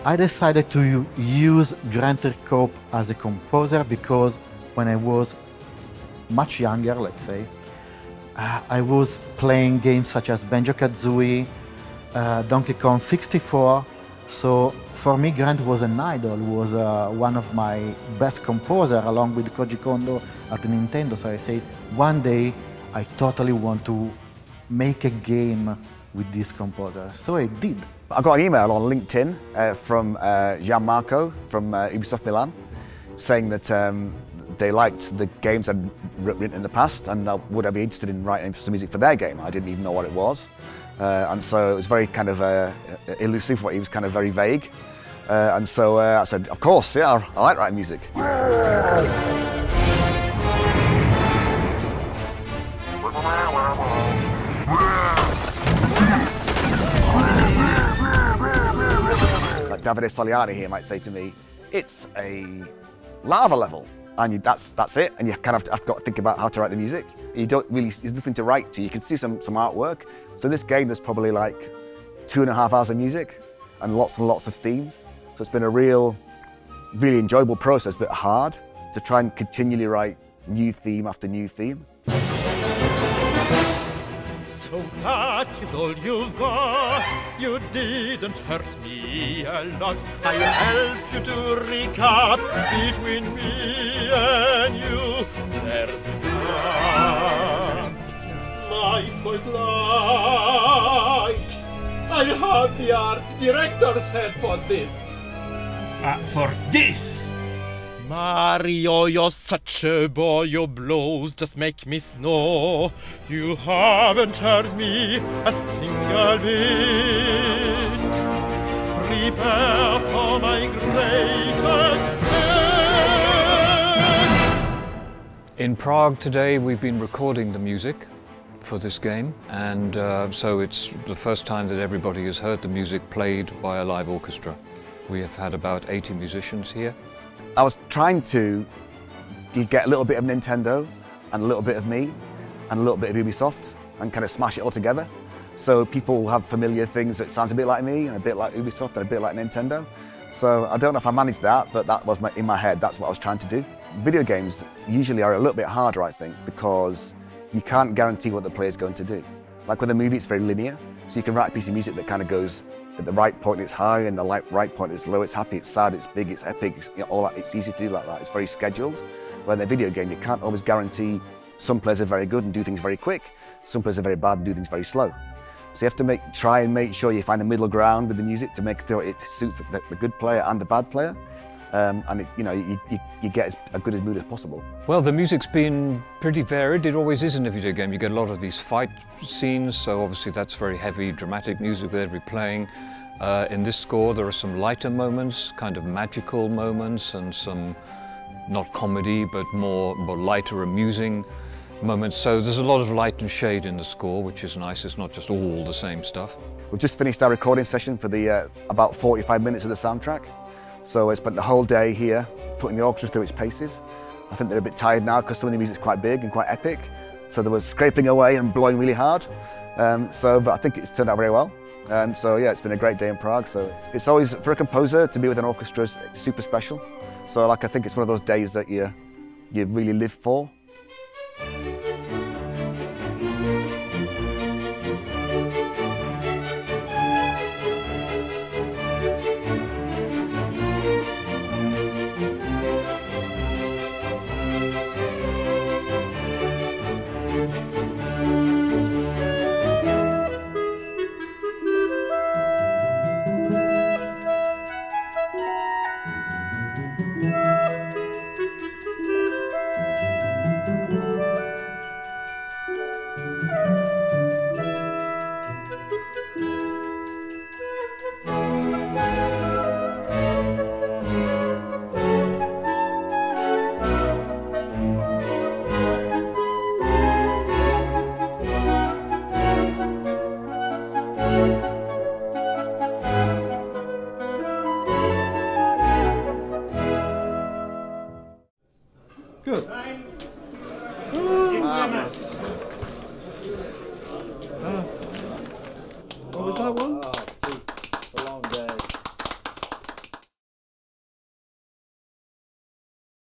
I decided to use Grand Cope as a composer because when I was much younger, let's say, I was playing games such as Banjo-Kazooie, Donkey Kong 64. So for me, Grant was an idol, was one of my best composers, along with Koji Kondo at Nintendo. So I said, one day I totally want to make a game with this composer. So I did. I got an email on LinkedIn from Gianmarco from Ubisoft Milan saying that they liked the games I'd written in the past and would I be interested in writing some music for their game. I didn't even know what it was. And so it was very kind of elusive, what he was kind of very vague. And so I said, of course, yeah, I like writing music. Like Davide Stoliani here might say to me, it's a lava level. And that's it, and you kind of have got to think about how to write the music. You don't really, there's nothing to write to. You can see some artwork. So this game, there's probably like 2.5 hours of music and lots of themes. So it's been a really enjoyable process, but hard to try and continually write new theme after new theme. So that is all you've got. You didn't hurt me a lot. I'll help you to recap between me and you. There's a gap. My spotlight. I have the art director's head for this. For this! Mario, you're such a boy, your blows just make me snow. You haven't hurt me a single bit. Prepare for my greatest hit. In Prague today we've been recording the music for this game, and so it's the first time that everybody has heard the music played by a live orchestra. We have had about 80 musicians here. I was trying to get a little bit of Nintendo and a little bit of me and a little bit of Ubisoft and kind of smash it all together. So people have familiar things that sounds a bit like me and a bit like Ubisoft and a bit like Nintendo. So I don't know if I managed that, but that was in my head, that's what I was trying to do. Video games usually are a little bit harder, I think, because you can't guarantee what the player's going to do. Like with a movie, it's very linear. So you can write a piece of music that kind of goes at the right point it's high and the right point it's low, it's happy, it's sad, it's big, it's epic, it's, all that. It's easy to do like that, it's very scheduled. Where in a video game, you can't always guarantee some players are very good and do things very quick, some players are very bad and do things very slow. So you have to try and make sure you find a middle ground with the music to make sure it suits the good player and the bad player. And you get as good a mood as possible. Well, the music's been pretty varied. It always is in a video game. You get a lot of these fight scenes, so obviously that's very heavy, dramatic music with every playing. In this score there are some lighter moments, kind of magical moments, and some, not comedy, but more lighter, amusing moments. So there's a lot of light and shade in the score, which is nice. It's not just all the same stuff. We've just finished our recording session for the about 45 minutes of the soundtrack. So I spent the whole day here putting the orchestra through its paces. I think they're a bit tired now because some of the music's quite big and quite epic. So they were scraping away and blowing really hard. But I think it's turned out very well. So yeah, it's been a great day in Prague. So it's always, for a composer, to be with an orchestra is super special. So I think it's one of those days that you really live for. Vamos.